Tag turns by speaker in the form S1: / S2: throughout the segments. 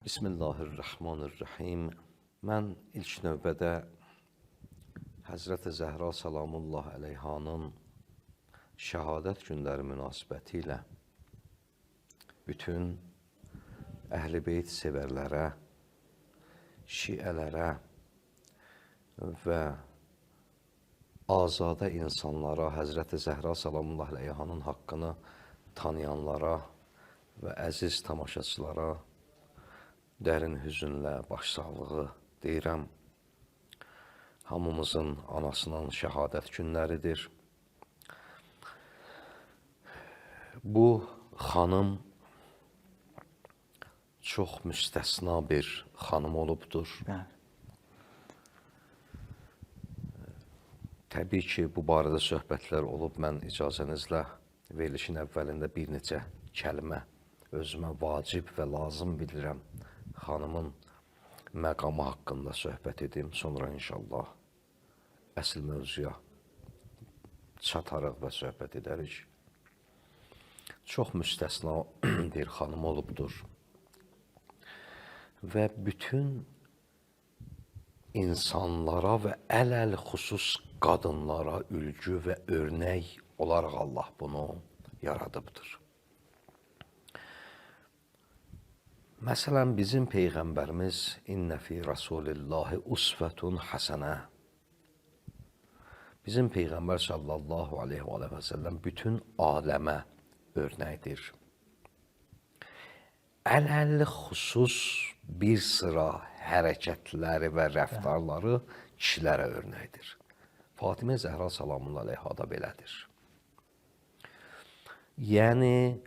S1: Bismillahirrahmanirrahim. Mən ilk növbədə Həzrəti Zəhra salamullah əleyhanın şəhadət günləri münasibəti ilə bütün Əhl-i Beyt sevərlərə, şiələrə və azadə insanlara, Həzrəti Zəhra salamullah əleyhanın haqqını tanıyanlara və əziz tamaşaçılara dərin hüzünlə başsağlığı deyirəm. Hamımızın anasının şəhadət günləridir. Bu xanım çox müstəsna bir xanım olubdur. Təbii ki, bu barədə söhbətlər olub. Mən icazənizlə verilişin əvvəlində bir neçə kəlmə özümə vacib və lazım bilirəm. Xanımın məqamı haqqında söhbət edim. Sonra inşallah əsl mövzuya çatarıq və söhbət edərik. Çox müstəsna bir xanım olubdur. Və bütün insanlara və ələl xüsus qadınlara ülgü və örnək olaraq Allah bunu yaradıbdır. Məsələn, bizim Peyğəmbərimiz İnnə fi Rasulillahi usvətun həsənə. Bizim Peyğəmbər sallallahu aleyhi və səlləm bütün aləmə örnəkdir. Ələl xüsus bir sıra hərəkətləri və rəftarları kişilərə örnəkdir. Fatimə Zəhra salamullah aleyha da belədir. Yəni,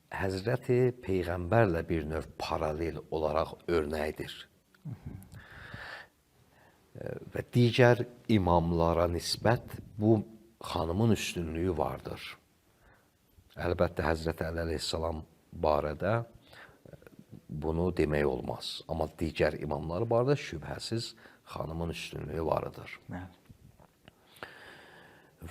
S1: Həzrəti Peyğəmbərlə bir növ paralel olaraq örnəkdir. Və digər imamlara nisbət bu xanımın üstünlüyü vardır. Əlbəttə, Həzrəti Əli əleyhissalam barədə bunu demək olmaz. Amma digər imamlar barədə şübhəsiz xanımın üstünlüyü vardır.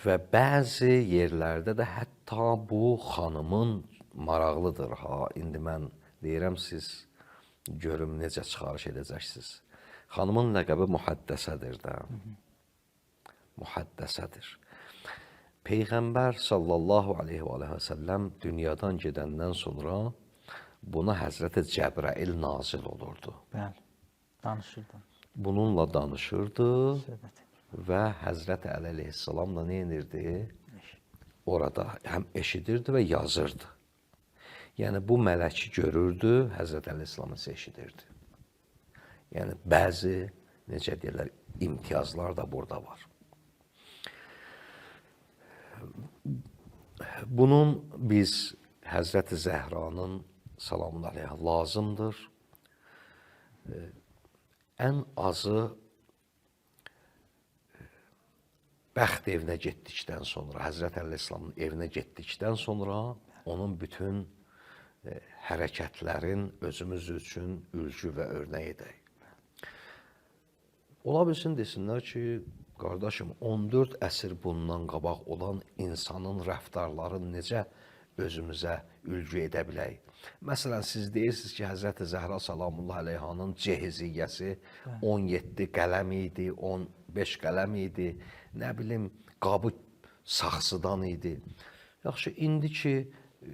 S1: Və bəzi yerlərdə də hətta bu xanımın maraqlıdır. İndi mən deyirəm, siz görüm necə çıxarış edəcəksiniz. Xanımın ləqəbi Muhaddəsədir də. Muhaddəsədir. Peyğəmbər sallallahu aleyhi və səlləm dünyadan gedəndən sonra buna Həzrəti Cəbrail nazil olurdu.
S2: Bəli, danışırdı.
S1: Bununla danışırdı və Həzrəti Əli əleyhissalam da nə edirdi? Orada həm eşidirdi və yazırdı. Yəni, bu mələki görürdü, Həzrəti Əleyhisselamı eşidirdi. Yəni, bəzi, necə deyirlər, imtiyazlar da burada var. Bunun biz Həzrəti Zəhranın salamun aleyha lazımdır. Ən azı bəxt evinə getdikdən sonra, Həzrəti Əleyhisselamın evinə getdikdən sonra onun bütün hərəkətlərin özümüz üçün ülgü və örnək edək. Ola bilsin desinlər ki, qardaşım, 14 əsr bundan qabaq olan insanın rəftarlarını necə özümüzə ülgü edə bilək? Məsələn, siz deyirsiniz ki, Həzrəti Zəhra salamullah aleyhanın cehiziyyəsi 17 qələm idi, 15 qələm idi, nə bilim, qabı saxsıdan idi. Yaxşı, indi ki,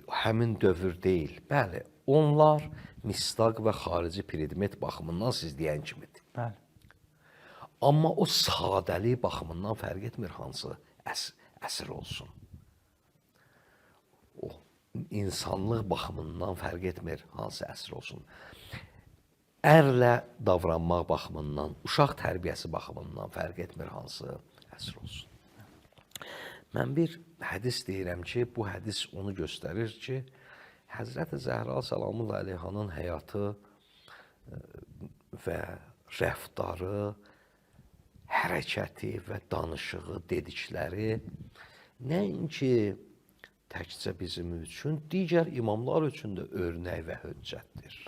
S1: həmin dövr deyil. Bəli, onlar mistaq və xarici predmet baxımından siz deyən kimidir.
S2: Bəli.
S1: Amma o sadəlik baxımından fərq etmir hansı əsr olsun. O insanlıq baxımından fərq etmir hansı əsr olsun. Ərlə davranmaq baxımından, uşaq tərbiyəsi baxımından fərq etmir hansı əsr olsun. Mən bir hədis deyirəm ki, bu hədis onu göstərir ki, Həzrəti Zəhra salamullah aleyhanın həyatı və rəftarı, hərəkəti və danışığı, dedikləri nəinki təkcə bizim üçün, digər imamlar üçün də örnək və höccətdir.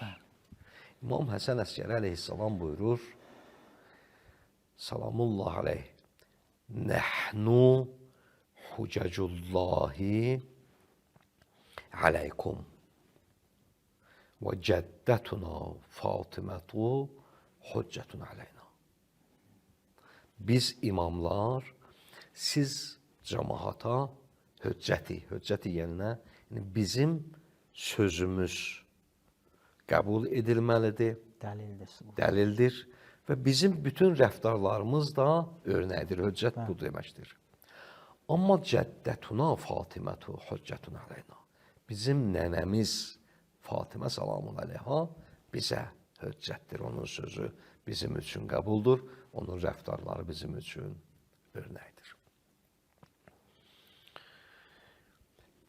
S1: İmam Həsən Əskəri əleyhissalam buyurur, salamullah aleyh, nəhnu Hucacullahi aleykum və cəddətuna Fatimətu hüccətun aleyna. Biz imamlar, siz cəmaata höccəti yerinə, yəni bizim sözümüz qəbul edilməlidir, dəlildir və bizim bütün rəftarlarımız da örnəkdir, höccət bu deməkdir. Amma cəddətuna Fatimətu hüccətun aleyna. Bizim nənəmiz Fatimə salamun aleyha bizə höccətdir, onun sözü bizim üçün qəbuldur, onun rəftarları bizim üçün örnəkdir.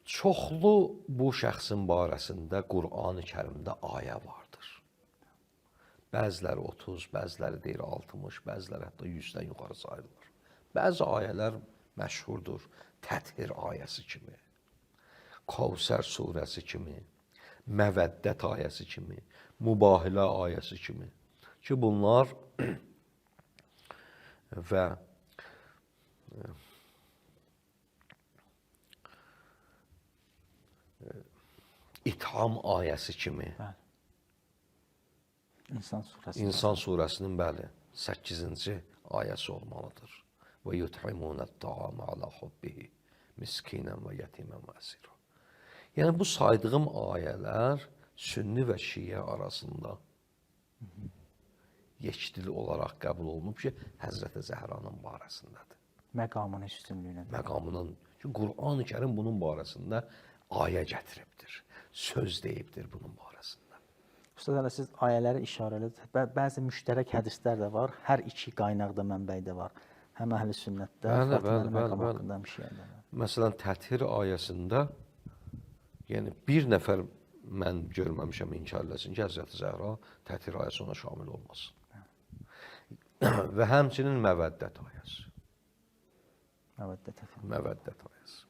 S1: Çoxlu bu şəxsin barəsində Qur'an-ı Kərimdə ayə vardır. Bəziləri 30, bəziləri deyir 60, bəziləri hətta 100-dən yuxarı sayılır. Bəzi ayələr məşhurdur, Təthir ayəsi kimi, Kavsər surəsi kimi, Məvəddət ayəsi kimi, Mübahilə ayəsi kimi ki bunlar və İtham ayəsi kimi İnsan surəsinin bəli 8-ci ayəsi olmalıdır. Və yut'imunət-ta'am ala hubbihi miskinən və yetimən və əsira. Yəni bu saydığım ayələr Sünni və Şiə arasında yekdil olaraq qəbul olunub ki, Həzrəti Zəhranın barəsindədir.
S2: Məqamının üstünlüyünə.
S1: Məqamının, çünki Qur'an-ı Kərim bunun barəsində ayə gətiribdir, söz deyibdir bunun barəsində.
S2: Ustad, hələ siz ayələri işarə ediniz. Bəzi müştərək hədislər də var, hər iki qaynaqda, mənbəydə var. Həm əhl-i sünnətdə, Fatimənin məqamı haqqında, həm Şiədə var.
S1: Məsələn, Təthir ayəsində, yəni bir nəfər mən görməmişəm inkar eləsin ki, Həzrəti Zəhra Təthir ayəsi ona şamil olmasın. Və həmçinin Məvəddət ayəsi. Məvəddət ayəsi.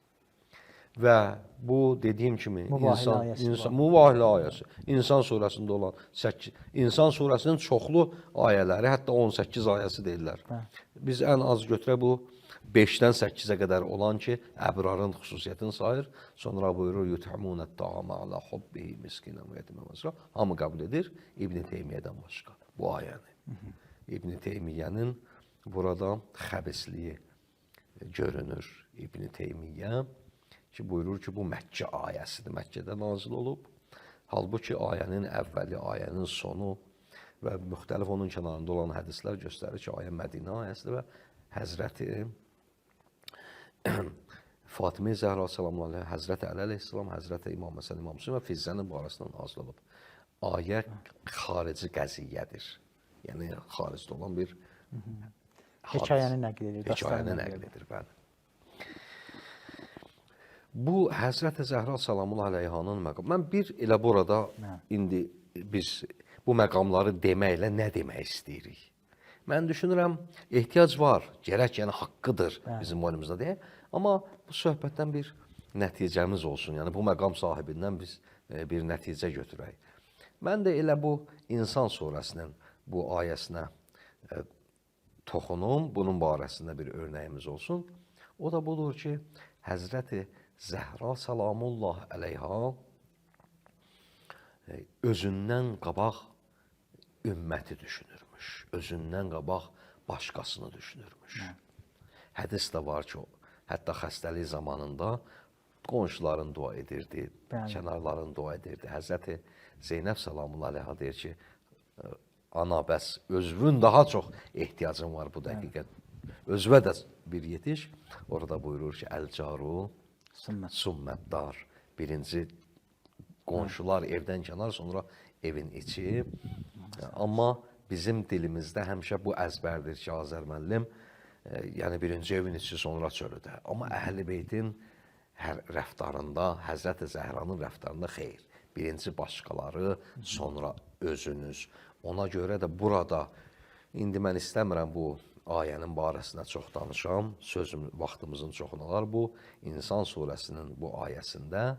S1: Və bu dediyim kimi Mübahilə ayəsi. İnsan surəsində olan 8. İnsan surəsinin çoxlu ayələri, hətta 18 ayəsi deyirlər. Biz ən az götürək bu 5-dən 8-ə qədər olan ki, əbrarın xüsusiyyətini sayır. Sonra buyurur, yut'imunət-ta'ama ala hubbihi miskinən və yetimən və əsira. Hamı qəbul edir İbn Teymiyyədən başqa bu ayəni. İbn Teymiyyənin burada xəbisliyi görünür. İbn Teymiyyə ki, buyurur ki, bu Məkkə ayəsidir, Məkkədə nazil olub. Halbuki ayənin əvvəli, ayənin sonu və müxtəlif onun kənarında olan hədislər göstərir ki, ayə Mədinə ayəsidir və Həzrəti Fatimə Zəhra salamun aleyhə, Həzrəti Əli əleyhissalam, Həzrəti İmam Həsən, İmam Hüseyn və Fizzənin barəsindən nazil olub. Ayə xarici qəziyyədir. Yəni, xaricdə olan bir
S2: hekayəni nəql edir.
S1: Hekayəni nəql edir, bəli. Bu Həzrəti Zəhra salamun aleyhanın məqamı. Mən bir elə burada indi biz bu məqamları deməklə nə demək istəyirik? Mən düşünürəm, ehtiyac var, gərək, yəni haqqıdır bizim boynumuzda deyək. Amma bu söhbətdən bir nəticəmiz olsun. Yəni bu məqam sahibindən biz bir nəticə götürək. Mən də elə bu İnsan surəsinin bu ayəsinə toxunum, bunun barəsində bir örnəyimiz olsun. O da budur ki, Həzrəti Zəhra salamullah əleyha özündən qabaq ümməti düşünürmüş, özündən qabaq başqasını düşünürmüş. Hədis də var ki, hətta xəstəlik zamanında qonşuların dua edirdi, kənarların dua edirdi. Həzrəti Zeynəb salamullah əleyha deyir ki, ana bəs özvün daha çox ehtiyacın var bu dəqiqə. Özvə də bir yetiş. Orada buyurur ki, əl-caru summəddar. Birinci qonşular evdən kənar, sonra evin içi. Amma bizim dilimizdə həmişə bu əzbərdir ki, Azər müəllim, yəni birinci evin içi, sonra çölüdə. Amma Əhl-i Beytin hər rəftarında, Həzrəti Zəhranın rəftarında xeyr. Birinci başqaları, sonra özünüz. Ona görə də burada, indi mən istəmirəm bu ayənin barəsində çox danışam, vaxtımızın çoxunu alar. Bu İnsan surəsinin bu ayəsində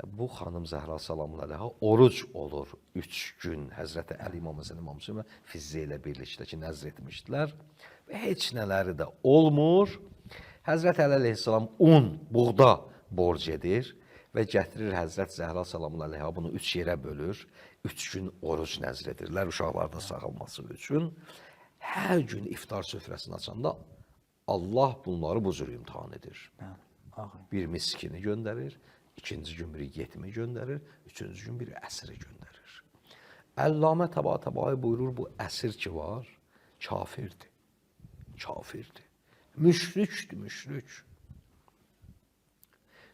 S1: bu xanım Zəhra salamun aleyha oruc olur 3 gün. Həzrəti Əli İmam Həsən İmam Hüseyn və Fizzə ilə birlikdə ki, nəzr etmişdilər və heç nələri də olmur. Həzrəti Əli əleyhissalam un, buğda borc edir və gətirir Həzrət Zəhra salamun əleyha bunu 3 yerə bölür. 3 gün oruc nəzr edirlər uşaqlarda sağalması üçün. Hər gün iftar süfrəsini açanda Allah bunları bu cür imtahan edir. Bir miskini göndərir, ikinci gün bir yetimi göndərir, üçüncü gün bir əsiri göndərir. Əllamə Təbatabai buyurur, bu əsir ki var, kafirdir. Kafirdir. Müşrikdir, müşrik.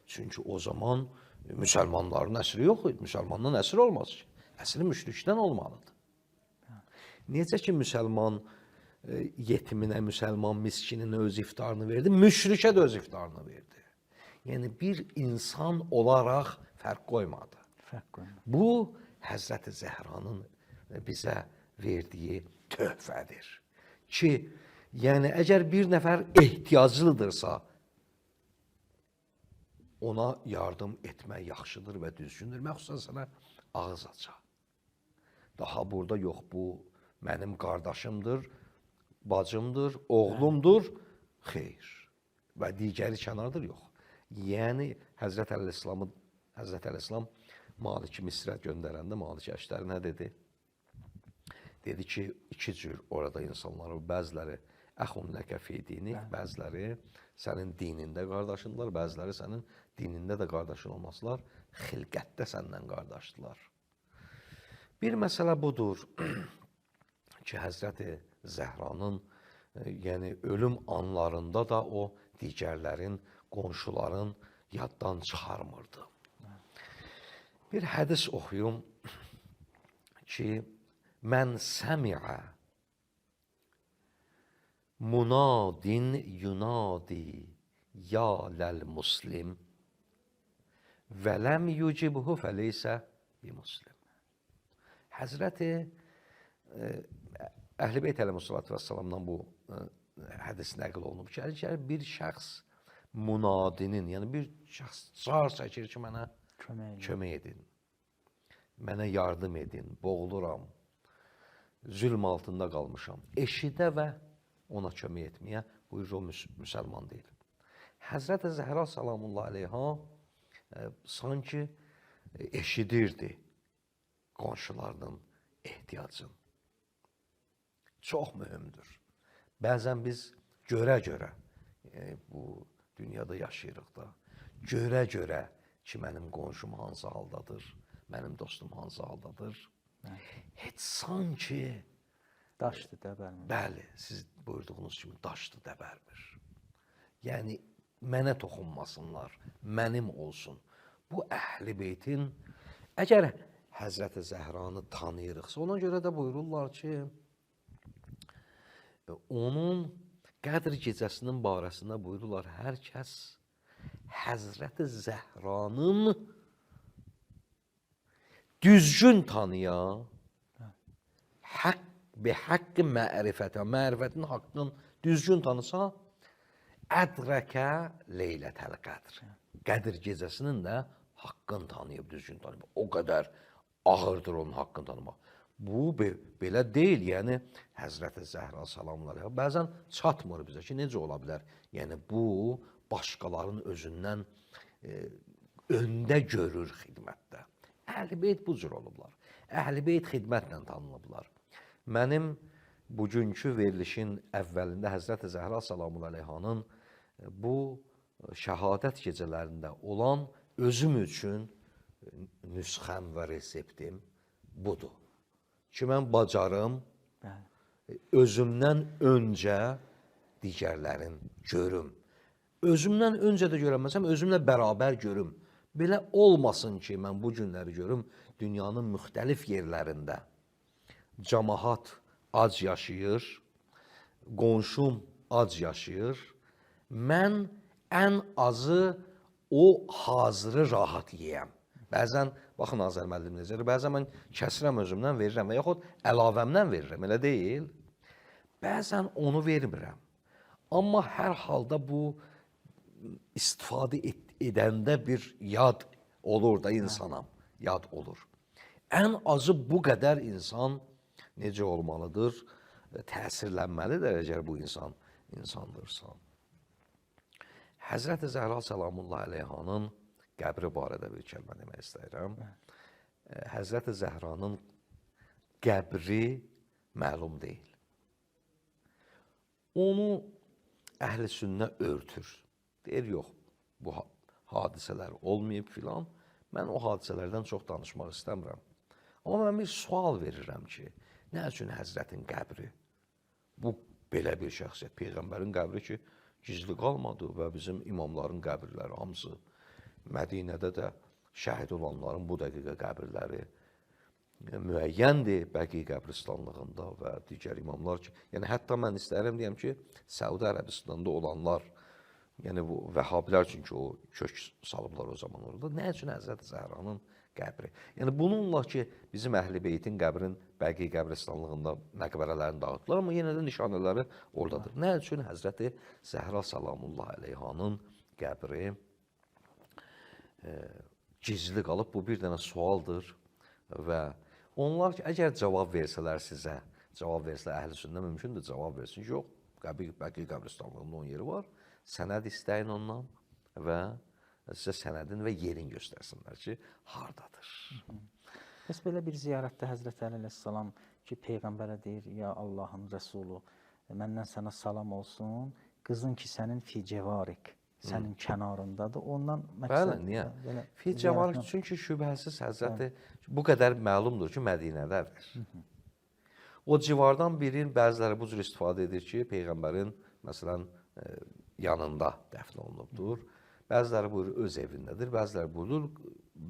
S1: Çünki o zaman müsəlmanların əsri yox idi. Müsəlmandan əsir olmaz ki. Əsri müşrikdən olmalıdır. Necə ki, müsəlman yetiminə, müsəlman miskininə öz iftarını verdi, müşrikə də öz iftarını verdi. Yəni, bir insan olaraq fərq qoymadı. Bu, Həzrəti Zəhranın bizə verdiyi töhfədir. Ki, yəni, əgər bir nəfər ehtiyaclıdırsa, ona yardım etmək yaxşıdır və düzgündür. Məxsusən sənə ağız açar. Daha burada yox, bu mənim qardaşımdır, bacımdır, oğlumdur, xeyr. Və digəri kənardır, yox. Yəni, Həzrət Əleyhisselam Maliki Misrə göndərəndə Maliki Əşdəri nə dedi? Dedi ki, 2 cür orada insanlar, bəziləri əxun ləkə fi dinik, bəziləri sənin dinində qardaşındılar, bəziləri sənin dinində də qardaşın olmasılar, xilqətdə səndən qardaşdılar. Bir məsələ budur ki, Həzrəti Zəhranın yəni ölüm anlarında da o digərlərin, qonşuların yaddan çıxarmırdı. Bir hədis oxuyum ki, mən səmiə munadin yunadi ya ləl muslim və ləm yucibhu fəleysə bi muslim. Həzrəti Əhl-i Beyt əleyhissalatu vəssalamdan bu hədis nəql olunub ki, əgər bir şəxs munadinin, yəni bir şəxs çağır çəkir ki, mənə kömək edin, mənə yardım edin, boğuluram, zülm altında qalmışam, eşidə və ona kömək etməyə buyurur, o müsəlman deyil. Həzrət Zəhra salamullah aleyha sanki eşidirdi qonşularının ehtiyacını. Çox mühümdür. Bəzən biz görə-görə, bu dünyada yaşayırıq da, görə-görə ki, mənim qonşum hansı haldadır, mənim dostum hansı haldadır. Heç sanki
S2: daşdı, dəbərmir.
S1: Bəli, siz buyurduğunuz kimi daşdı, dəbərmir. Yəni, mənə toxunmasınlar, mənim olsun. Bu Əhl-i Beytin, əgər Həzrəti Zəhranı tanıyırıqsa, ona görə də buyururlar ki, onun Qədr gecəsinin barəsində buyururlar, hər kəs Həzrəti Zəhranın düzgün tanıya, haqqı mərifətə, mərifətin haqqın düzgün tanısa, ədrəkə leylətəl qədr. Qədr gecəsinin də haqqın tanıyıb, düzgün tanıyıb. O qədər ağırdır onun haqqını tanımaq. Bu, belə deyil, yəni Həzrəti Zəhra salamun aleyha bəzən çatmır bizə ki, necə ola bilər? Yəni, bu, başqalarının özündən öndə görür xidmətdə. Əhl-i Beyt bu cür olublar. Əhl-i Beyt xidmətlə tanınıblar. Mənim bugünkü verilişin əvvəlində Həzrəti Zəhra salamun aleyhanın bu şəhadət gecələrində olan özüm üçün nüsxəm və reseptim budur. Ki, mən bacarım, özümdən öncə digərlərin görüm. Özümdən öncə də görəməsəm, özümlə bərabər görüm. Belə olmasın ki, mən bu günləri görüm, dünyanın müxtəlif yerlərində cəmaət ac yaşayır, qonşum ac yaşayır. Mən ən azı o hazırı rahat yeyəm. Bəzən, baxın Azər müəllim necədir, bəzən mən kəsirəm özümdən verirəm və yaxud əlavəmdən verirəm, elə deyil. Bəzən onu vermirəm. Amma hər halda bu istifadə edəndə bir yad olur da insana, yad olur. Ən azı bu qədər insan necə olmalıdır? Təsirlənməlidir əgər bu insandırsa. Həzrəti Zəhra salamullah aleyhanın qəbri barədə bir kəlmə demək istəyirəm. Həzrəti Zəhranın qəbri məlum deyil. Onu əhl-i sünnə örtür. Deyir, yox, bu hadisələr olmayıb filan. Mən o hadisələrdən çox danışmaq istəmirəm. Amma mən bir sual verirəm ki, nə üçün Həzrətin qəbri? Bu, belə bir şəxsiyyət, Peyğəmbərin qəbri ki, gizli qalmadı və bizim imamların qəbirləri hamısı, Mədinədə də şəhid olanların bu dəqiqə qəbirləri müəyyəndir Bəqi qəbristanlığında və digər imamlar ki, yəni hətta mən istəyirəm deyəm ki, Səudi Ərəbistanda olanlar, yəni bu vəhabilər çünki o kök salıblar o zaman orada, nə üçün Həzrəti Zəhranın qəbri? Yəni bununla ki, bizim Əhl-i Beytin qəbrin Bəqi qəbristanlığında məqbərələrini dağıtdılar, amma yenə də nişanələri oradadır. Nə üçün Həzrəti Zəhra salamullah əleyhanın qəbri gizli qalıb? Bu bir dənə sualdır və onlar ki, əgər cavab versələr sizə, cavab versələr əhl-i sünnə mümkündür, cavab versin ki, yox, Bəqi qəbristanlığında onun yeri var, sənəd istəyin ondan və sizə sənədin və yerin göstərsinlər ki, hardadır.
S2: Bəs belə bir ziyarətdə Həzrəti Əli əleyhissalam ki, Peyğəmbərə deyir, ya Allahın Rəsulu, məndən sənə salam olsun, qızın ki, sənin ficəvarik, sənin kənarındadır, ondan məqsəd...
S1: Bəli, niyə? Ficəvarik, çünki şübhəsiz Həzrəti bu qədər məlumdur ki, Mədinədədir. O civardan birin bəziləri bu cür istifadə edir ki, Peyğəmbərin, məsələn, yanında dəfn olunubdur. Bəziləri buyurur, öz evindədir, bəziləri buyurur,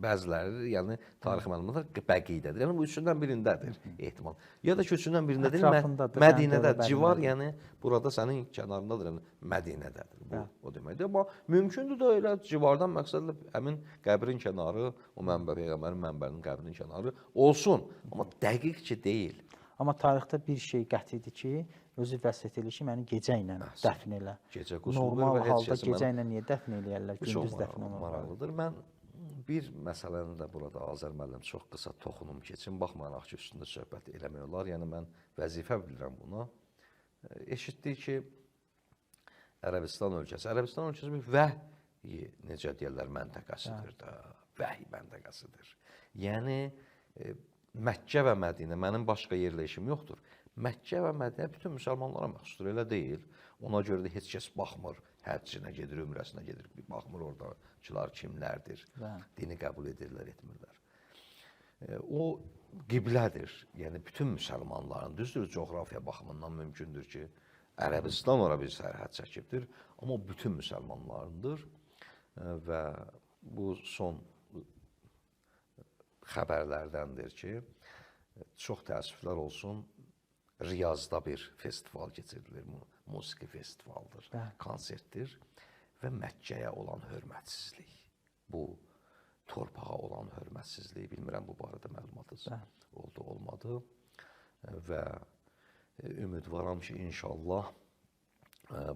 S1: bəziləri, yəni tarixi məlumatlar Bəqidədir. Yəni bu üçündən birindədir ehtimal. Ya da ki, üçündən birində deyil, Mədinədə, civar, yəni burada sənin kənarındadır, yəni Mədinədədir. Bu o deməkdir. Amma mümkündür da elə civardan məqsədlə həmin qəbrin kənarı, o mənbə, Peyğəmbərin mənbərinin qəbrinin kənarı olsun. Amma dəqiq ki, deyil.
S2: Amma tarixdə bir şey qətidir ki, özü vəsət edir ki, məni gecə ilə dəfn elə.
S1: Gecə qusul
S2: Normal halda gecə ilə niyə dəfn eləyərlər, gündüz dəfn olunur?
S1: Maraqlıdır. Mən bir məsələni də burada Azər müəllim çox qısa toxunum keçin. Baxmayaraq ki, üstündə söhbət eləmək olar. Yəni, mən vəzifə bilirəm buna. Eşitdik ki, Ərəbistan ölkəsi. Ərəbistan ölkəsi bir vəhy, necə deyərlər, məntəqəsidir də. Vəhy məntəqəsidir. Yəni, Məkkə və Mədinə, mənim başqa yerləşim yoxdur. Məkkə və Mədinə bütün müsəlmanlara məxsusdur, elə deyil. Ona görə də heç kəs baxmır, həccinə gedir, ümrəsinə gedir, baxmır oradakılar kimlərdir, dini qəbul edirlər, etmirlər. O qiblədir, yəni bütün müsəlmanların, düzdür, coğrafiya baxımından mümkündür ki, Ərəbistan ora bir sərhəd çəkibdir, amma bütün müsəlmanlarındır və bu son xəbərlərdəndir ki, çox təəssüflər olsun, Riyazda bir festival keçirilir, musiqi festivaldır, konsertdir və Məkkəyə olan hörmətsizlik, bu torpağa olan hörmətsizlik, bilmirəm bu barədə məlumatınız oldu, olmadı və ümidvaram ki, inşallah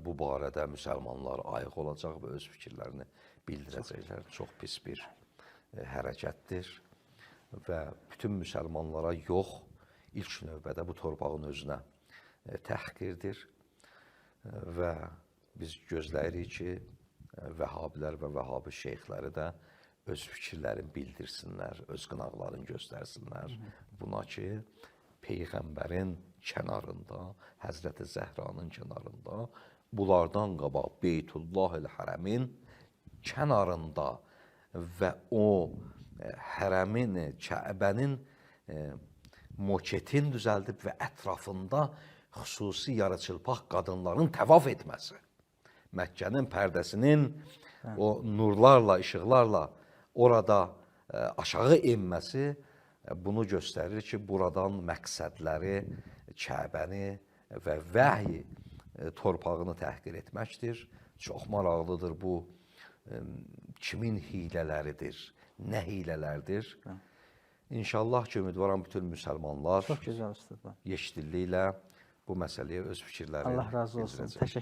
S1: bu barədə müsəlmanlar ayıq olacaq və öz fikirlərini bildirəcəklər. Çox pis bir hərəkətdir və bütün müsəlmanlara yox, ilk növbədə bu torpağın özünə təhqirdir və biz gözləyirik ki, vəhabilər və vəhabi şeyxləri də öz fikirlərini bildirsinlər, öz qınaqlarını göstərsinlər. Buna ki, Peyğəmbərin kənarında, Həzrəti Zəhranın kənarında, bunlardan qabaq Beytullah-ül-Hərəmin kənarında və o hərəmin, Kəbənin moketin düzəldib və ətrafında xüsusi yarıçılpaq qadınların təvaf etməsi, Məkkənin pərdəsinin o nurlarla, işıqlarla orada aşağı enməsi bunu göstərir ki, buradan məqsədləri Kəbəni və vəhy torpağını təhqir etməkdir. Çox maraqlıdır bu, kimin hilələridir, nə hilələrdir. İnşallah ki, ümidvaram bütün müsəlmanlar yeşilliklə bu məsələyə öz fikirlərini
S2: Allah razı olsun. Təşəkkür